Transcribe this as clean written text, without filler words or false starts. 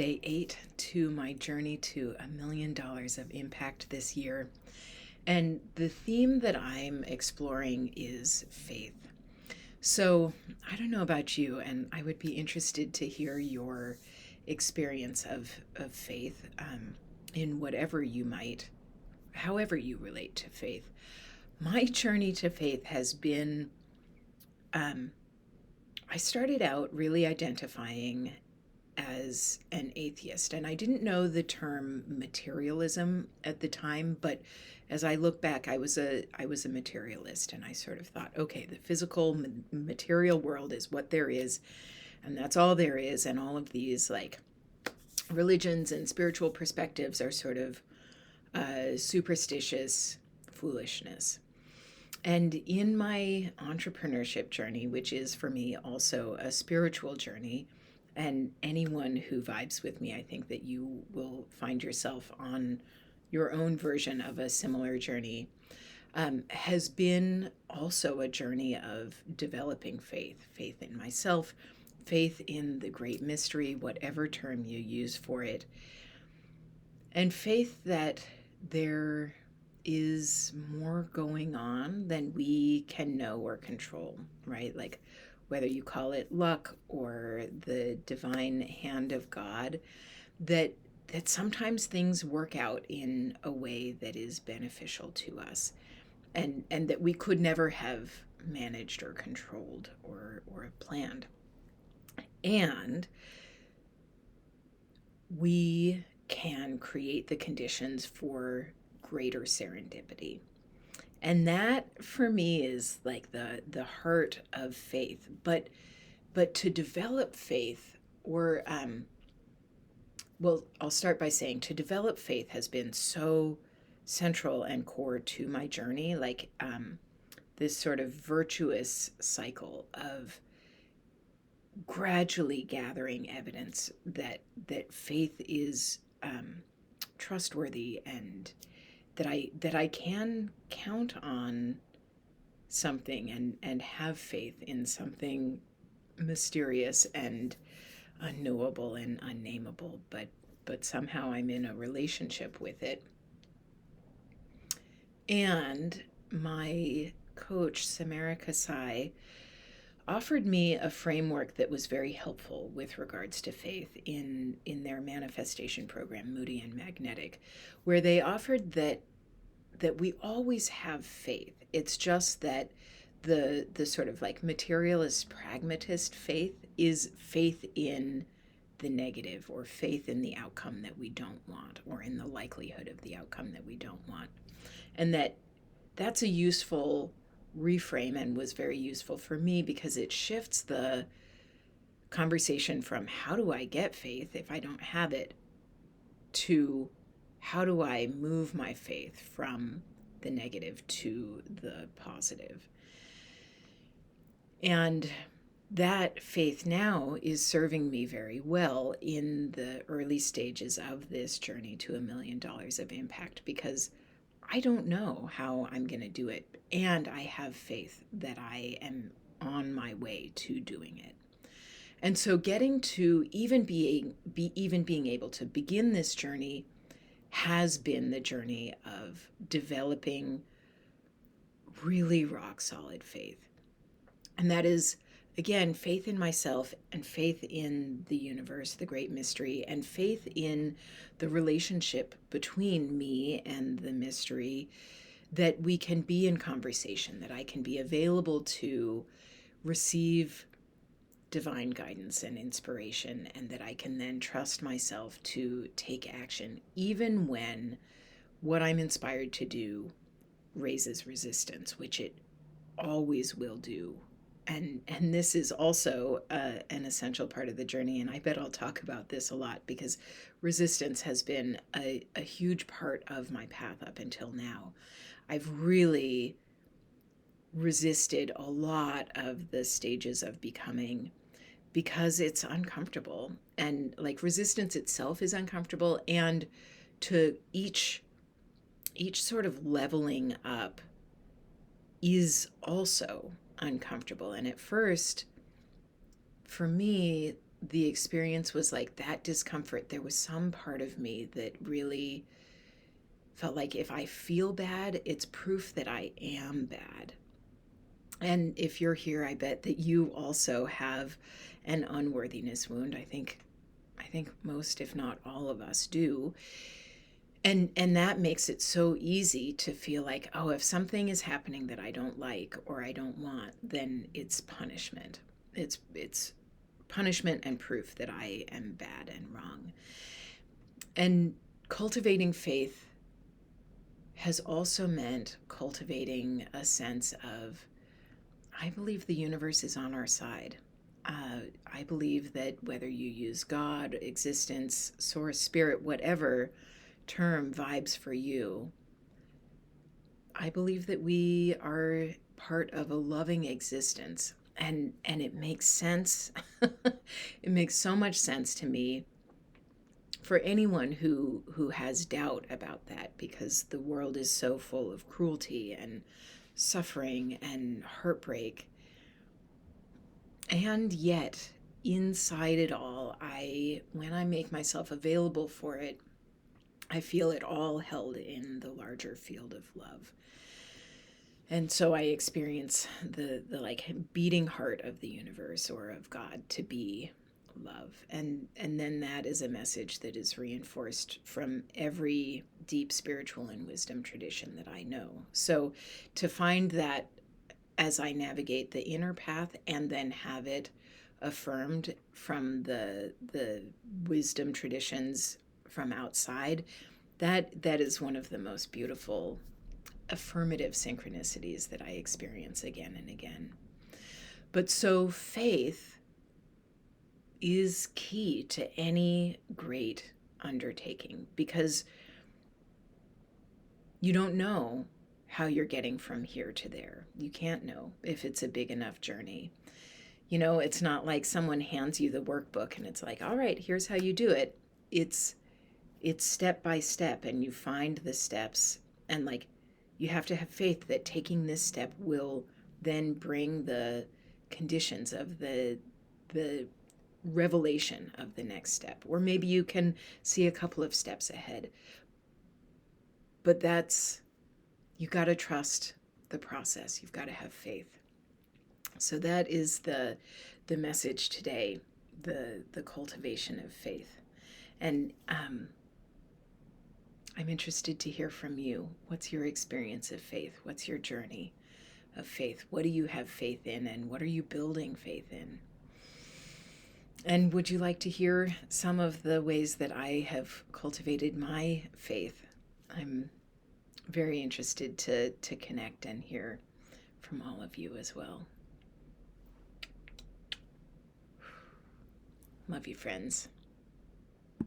day 8 to my journey to $1 million of impact this year. And the theme that I'm exploring is faith. So I don't know about you, and I would be interested to hear your experience of faith in whatever you might, however you relate to faith. My journey to faith has been, um, I started out really identifying as an atheist. And I didn't know the term materialism at the time, but as I look back, I was a materialist, and I sort of thought, okay, the physical material world is what there is, and that's all there is, and all of these like religions and spiritual perspectives are sort of superstitious foolishness. And in my entrepreneurship journey, which is for me also a spiritual journey, and anyone who vibes with me, I think that you will find yourself on your own version of a similar journey, has been also a journey of developing faith in myself, faith in the great mystery, whatever term you use for it, and faith that there is more going on than we can know or control, right? Like whether you call it luck or the divine hand of God, that sometimes things work out in a way that is beneficial to us, and that we could never have managed or controlled or planned. And we can create the conditions for greater serendipity. And that for me is like the heart of faith. But to develop faith, or well, I'll start by saying to develop faith has been so central and core to my journey, like this sort of virtuous cycle of gradually gathering evidence that faith is trustworthy, and that I can count on something, and have faith in something mysterious and unknowable and unnameable, but somehow I'm in a relationship with it. And my coach, Samara Kasai, offered me a framework that was very helpful with regards to faith in their manifestation program, Moody and Magnetic, where they offered that we always have faith. It's just that the sort of like materialist pragmatist faith is faith in the negative, or faith in the outcome that we don't want, or in the likelihood of the outcome that we don't want. And that's a useful reframe, and was very useful for me because it shifts the conversation from how do I get faith if I don't have it, to how do I move my faith from the negative to the positive. And that faith now is serving me very well in the early stages of this journey to $1 million of impact, because I don't know how I'm going to do it, and I have faith that I am on my way to doing it. And so getting to even being able to begin this journey has been the journey of developing really rock solid faith. And that is, again, faith in myself, and faith in the universe, the great mystery, and faith in the relationship between me and the mystery, that we can be in conversation, that I can be available to receive divine guidance and inspiration, and that I can then trust myself to take action, even when what I'm inspired to do raises resistance, which it always will do. And this is also an essential part of the journey, and I bet I'll talk about this a lot, because resistance has been a huge part of my path up until now. I've really resisted a lot of the stages of becoming, because it's uncomfortable, and like resistance itself is uncomfortable, and to each sort of leveling up is also uncomfortable. And at first, for me, the experience was like that discomfort. There was some part of me that really felt like if I feel bad, it's proof that I am bad. And if you're here, I bet that you also have an unworthiness wound. I think most, if not all of us do. And that makes it so easy to feel like, oh, if something is happening that I don't like or I don't want, then it's punishment. It's punishment and proof that I am bad and wrong. And cultivating faith has also meant cultivating a sense of, I believe the universe is on our side. I believe that whether you use God, existence, source, spirit, whatever term vibes for you, I believe that we are part of a loving existence. And it makes sense. It makes so much sense to me for anyone who has doubt about that, because the world is so full of cruelty and suffering and heartbreak. And yet, inside it all, when I make myself available for it, I feel it all held in the larger field of love. And so I experience the like beating heart of the universe or of God to be love. And then that is a message that is reinforced from every deep spiritual and wisdom tradition that I know. So to find that as I navigate the inner path and then have it affirmed from the wisdom traditions from outside, that is one of the most beautiful affirmative synchronicities that I experience again and again. But so faith is key to any great undertaking, because you don't know how you're getting from here to there. You can't know if it's a big enough journey. It's not like someone hands you the workbook and it's like, all right, here's how you do it. It's step by step, and you find the steps, and like you have to have faith that taking this step will then bring the conditions of the revelation of the next step. Or maybe you can see a couple of steps ahead. But you got to trust the process. You've got to have faith. So that is the message today, the cultivation of faith. And I'm interested to hear from you. What's your experience of faith? What's your journey of faith? What do you have faith in, and what are you building faith in? And would you like to hear some of the ways that I have cultivated my faith? I'm very interested to connect and hear from all of you as well. Love you, friends.